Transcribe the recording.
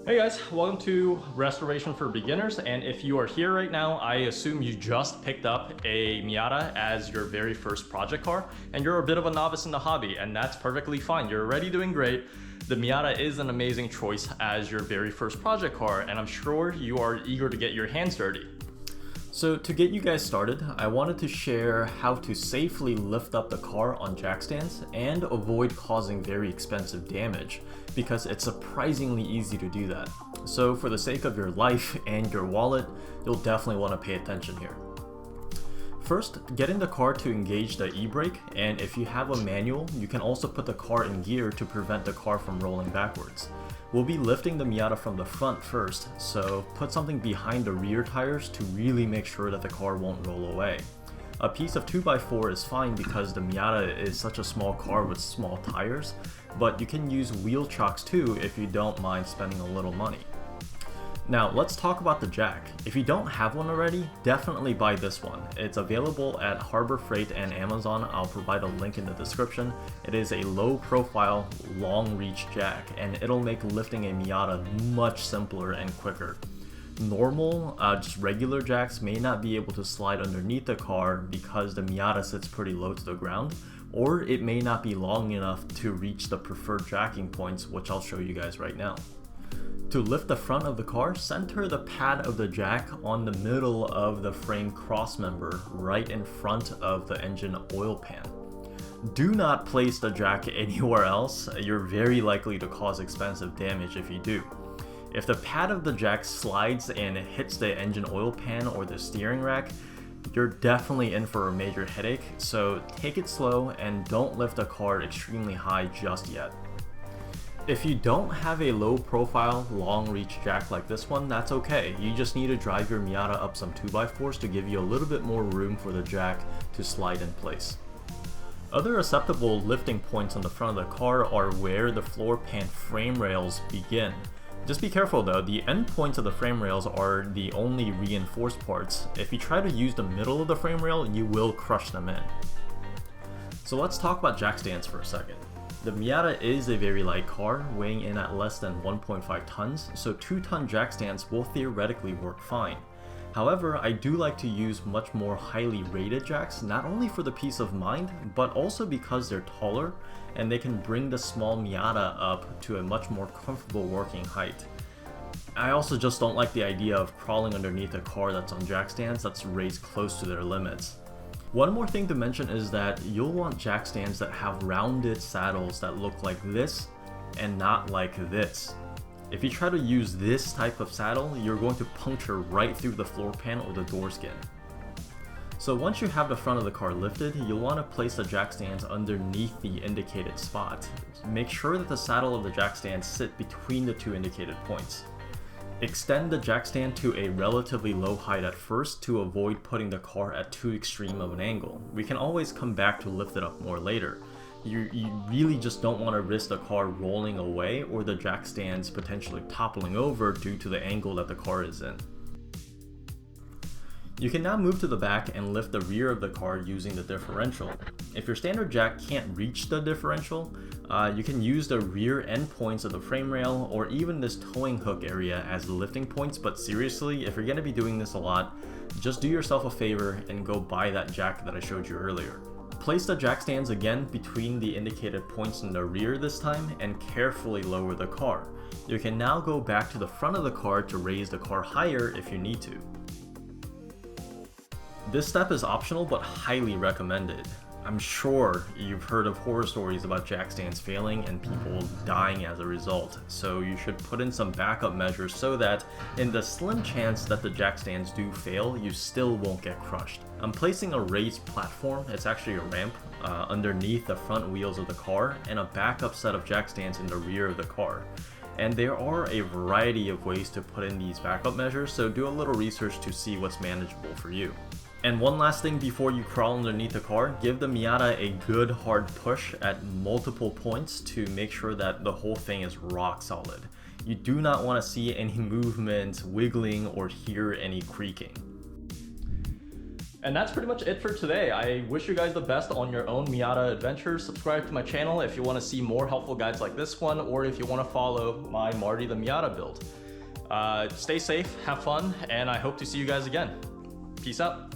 Hey guys, welcome to Restoration for Beginners, and if you are here right now, I assume you just picked up a Miata as your very first project car, and you're a bit of a novice in the hobby, and that's perfectly fine. You're already doing great. The Miata is an amazing choice as your very first project car, and I'm sure you are eager to get your hands dirty. So to get you guys started, I wanted to share how to safely lift up the car on jack stands and avoid causing very expensive damage, because it's surprisingly easy to do that. So for the sake of your life and your wallet, you'll definitely want to pay attention here. First, get in the car to engage the e-brake, and if you have a manual, you can also put the car in gear to prevent the car from rolling backwards. We'll be lifting the Miata from the front first, so put something behind the rear tires to really make sure that the car won't roll away. A piece of 2x4 is fine because the Miata is such a small car with small tires, but you can use wheel chocks too if you don't mind spending a little money. Now let's talk about the jack. If you don't have one already, definitely buy this one. It's available at Harbor Freight and Amazon. I'll provide a link in the description. It is a low profile, long reach jack, and it'll make lifting a Miata much simpler and quicker. Normal, just regular jacks may not be able to slide underneath the car because the Miata sits pretty low to the ground, or it may not be long enough to reach the preferred jacking points, which I'll show you guys right now. To lift the front of the car, center the pad of the jack on the middle of the frame crossmember right in front of the engine oil pan. Do not place the jack anywhere else. You're very likely to cause expensive damage if you do. If the pad of the jack slides and it hits the engine oil pan or the steering rack, you're definitely in for a major headache, so take it slow and don't lift the car extremely high just yet. If you don't have a low profile, long reach jack like this one, that's okay. You just need to drive your Miata up some 2x4s to give you a little bit more room for the jack to slide in place. Other acceptable lifting points on the front of the car are where the floor pan frame rails begin. Just be careful though, the end points of the frame rails are the only reinforced parts. If you try to use the middle of the frame rail, you will crush them in. So let's talk about jack stands for a second. The Miata is a very light car, weighing in at less than 1.5 tons, so 2-ton jack stands will theoretically work fine. However, I do like to use much more highly rated jacks, not only for the peace of mind, but also because they're taller and they can bring the small Miata up to a much more comfortable working height. I also just don't like the idea of crawling underneath a car that's on jack stands that's raised close to their limits. One more thing to mention is that you'll want jack stands that have rounded saddles that look like this and not like this. If you try to use this type of saddle, you're going to puncture right through the floor pan or the door skin. So once you have the front of the car lifted, you'll want to place the jack stands underneath the indicated spot. Make sure that the saddle of the jack stand sit between the two indicated points. Extend the jack stand to a relatively low height at first to avoid putting the car at too extreme of an angle. We can always come back to lift it up more later. You really just don't want to risk the car rolling away or the jack stands potentially toppling over due to the angle that the car is in. You can now move to the back and lift the rear of the car using the differential. If your standard jack can't reach the differential, you can use the rear end points of the frame rail or even this towing hook area as the lifting points, but seriously, if you're going to be doing this a lot, just do yourself a favor and go buy that jack that I showed you earlier. Place the jack stands again between the indicated points in the rear this time and carefully lower the car. You can now go back to the front of the car to raise the car higher if you need to. This step is optional but highly recommended. I'm sure you've heard of horror stories about jack stands failing and people dying as a result, so you should put in some backup measures so that in the slim chance that the jack stands do fail, you still won't get crushed. I'm placing a raised platform, it's actually a ramp, underneath the front wheels of the car and a backup set of jack stands in the rear of the car. And there are a variety of ways to put in these backup measures, so do a little research to see what's manageable for you. And one last thing before you crawl underneath the car, give the Miata a good hard push at multiple points to make sure that the whole thing is rock solid. You do not want to see any movement, wiggling, or hear any creaking. And that's pretty much it for today. I wish you guys the best on your own Miata adventures. Subscribe to my channel if you want to see more helpful guides like this one, or if you want to follow my Marty the Miata build. Stay safe, have fun, and I hope to see you guys again. Peace out.